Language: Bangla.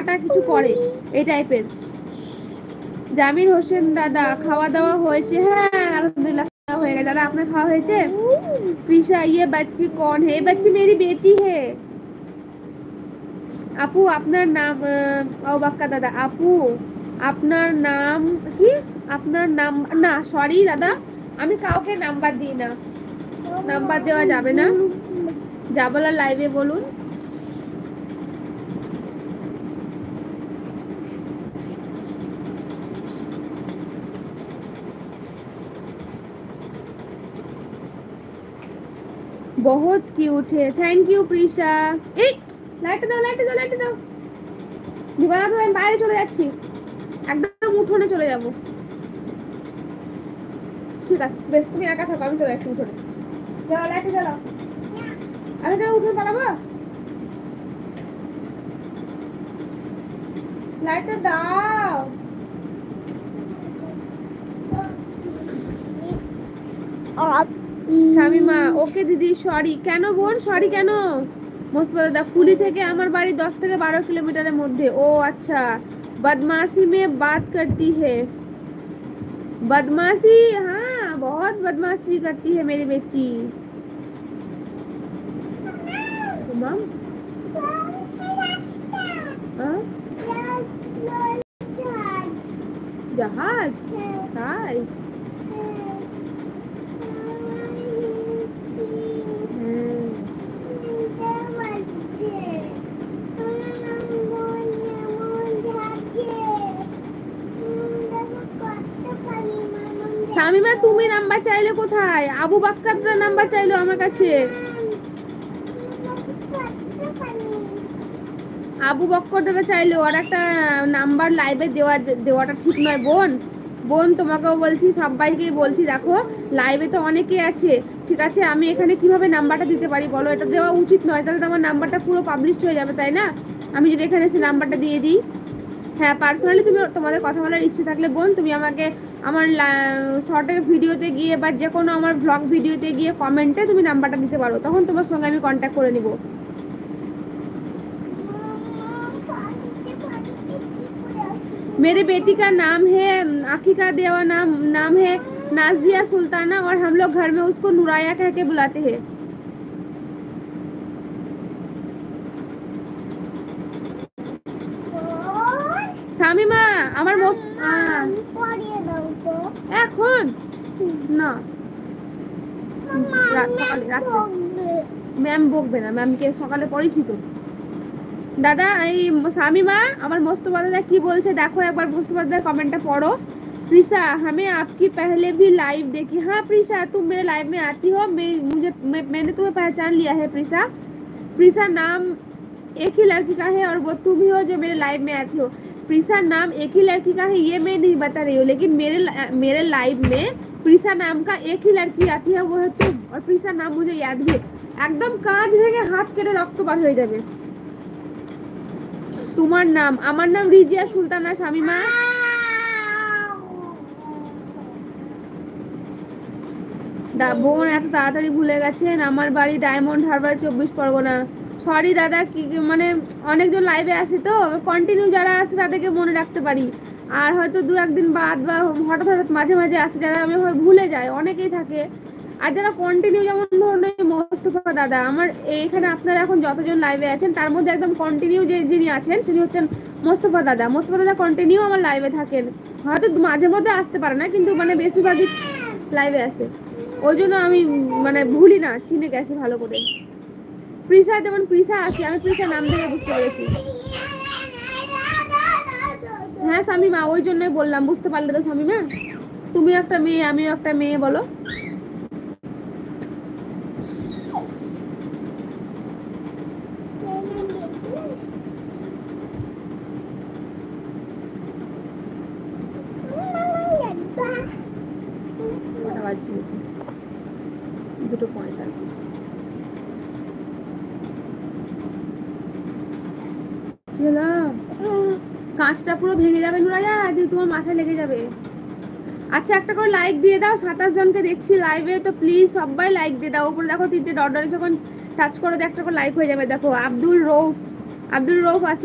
টা কিছু করে এই টাইপের। জামির হোসেন দাদা খাওয়া দাওয়া হয়েছে? হ্যাঁ আলহামদুলিল্লাহ খাওয়া হয়ে গেছে। দাদা আপনার খাওয়া হয়েছে? प्रीशा ये बच्ची कौन है? ये बच्ची मेरी बेटी है। আপু আপনার নাম ও বাক্কা দাদা আপু আপনার নাম কি? আপনার নাম না সরি দাদা, আমি কাউকে নাম্বার দিই না, নাম্বার দেওয়া যাবে না। যা বলার লাইভে বলুন। बहुत क्यूट है। Thank you Prisha. এই লাইট দাও লাইট দাও লাইট দাও। দিবানা তো আমি বাইরে চলে যাচ্ছি, একদম উঠোনে চলে যাব। ঠিক আছে বেশ, তুমি একা থাকো, আমি চলে যাচ্ছি উঠোনে। যাও লাইট জ্বালাও। আমি তো উঠোনে পালাবো। লাইটটা দাও। শামিমা ওকে দিদি সরি। কেন বোন সরি কেন? মোস্তফা দাদা কুলি থেকে আমার বাড়ি 10 থেকে 12 কিলোমিটারের মধ্যে। ও আচ্ছা, बदमाशी में बात करती है। बदमाशी, हाँ बहुत बदमाशी करती है मेरी बेटी। मम जहाज ताई শামিমা তুমি নাম্বার চাইলে কোথায়? আবু বাক্কার নাম্বার চাইলো আমার কাছে। আবু বক্কর দাদা চাইলো, আর একটা নাম্বার লাইভে দেওয়াটা ঠিক নয় বোন। বোন তোমাকেও বলছি, সবাইকে বলছি, দেখো লাইভে তো অনেকে আছে, ঠিক আছে, আমি এখানে কিভাবে নাম্বারটা দিতে পারি বলো? এটা দেওয়া উচিত নয়, তাহলে তো আমার নাম্বারটা পুরো পাবলিশড হয়ে যাবে, তাই না? আমি যদি এখানে এসে নাম্বারটা দিয়ে দিই। হ্যাঁ পার্সোনালি তুমি তোমাদের কথা বলার ইচ্ছে থাকলে বোন তুমি আমাকে আমার শর্টের ভিডিওতে গিয়ে বা যে কোনো আমার ভ্লগ ভিডিওতে গিয়ে কমেন্টে তুমি নাম্বারটা দিতে পারো, তখন তোমার সঙ্গে আমি কন্ট্যাক্ট করে নিব। मेरी बेटी का नाम है आकिका देवा, नाम है नाजिया सुल्ताना, और हम लोग घर में उसको नुराया कह के बुलाते हैं। শামিমা আমার এখন না, ম্যাম বকবে না, ম্যামকে সকালে পড়েছি তো। दादा शामिमा আমার মোস্তফা দাদা কি বলছে দেখো একবার, মোস্তফা দাদার कमेंटটা पढ़ो। प्रीशा हमें आपकी पहले भी लाइव देखी। हाँ प्रीशा तुम मेरे लाइव में आती हो, मैंने तुम्हें पहचान लिया है प्रीशा। प्रीशा नाम एक ही लड़की का है और वो तुम ही हो जो मेरे लाइव में आती हो। प्रीशा नाम एक ही लड़की का है ये मैं नहीं बता रही हूँ, लेकिन मेरे लाइव में प्रीशा नाम का एक ही लड़की आती है, वो है तुम। और प्रीशा नाम मुझे याद भी है, एकदम काज भेगे हाथ केटे रक्त বার হয়ে যাবে। তোমার নাম? আমার নাম রিজিয়া সুলতানা শামিমা। বোন এত তাড়াতাড়ি ভুলে গেছেন, আমার বাড়ি ডায়মন্ড হারবার 24 পরগনা। সরি দাদা, কি মানে অনেকজন লাইভে আসে তো, কন্টিনিউ যারা আসে তাদেরকে মনে রাখতে পারি, আর হয়তো দু একদিন বাদ বা হঠাৎ হঠাৎ মাঝে মাঝে আসে যারা আমি ভুলে যাই, অনেকেই থাকে। আর যারা কন্টিনিউ, যেমন ধরুন মোস্তফা দাদা, আমার এইখানে আপনারা এখন যতজন লাইভে আছেন তার মধ্যে একদম কন্টিনিউ যিনি আছেন তিনি হচ্ছেন মোস্তফা দাদা। মোস্তফা দাদা কন্টিনিউ আমার লাইভে থাকেন, হয়তো মাঝে মধ্যে আসতে পারে না, কিন্তু মানে বেশিরভাগই লাইভে আসে, ওই জন্য আমি মানে ভুলি না, চিনে গেছি ভালো করে। প্রিশা, যেমন প্রিশা আছে, আমি প্রিশা নাম দেখে বুঝতে পেরেছি। হ্যাঁ শামিমা, ওই জন্যই বললাম, বুঝতে পারলে তো শামিমা? তুমি একটা মেয়ে আমিও একটা মেয়ে, বলো। দুটো 45। কাঁচটা পুরো ভেঙে যাবে নুরাইয়া, তোমার মাথায় লেগে যাবে। আচ্ছা একটা করে লাইক দিয়ে দাও, 27 জনকে দেখছি লাইভে, তো প্লিজ সবাই লাইক দিয়ে দাও। উপরে দেখো 3টে ডট ডট, যখন টাচ করো একটা করে লাইক হয়ে যাবে। দেখো আব্দুল রৌফ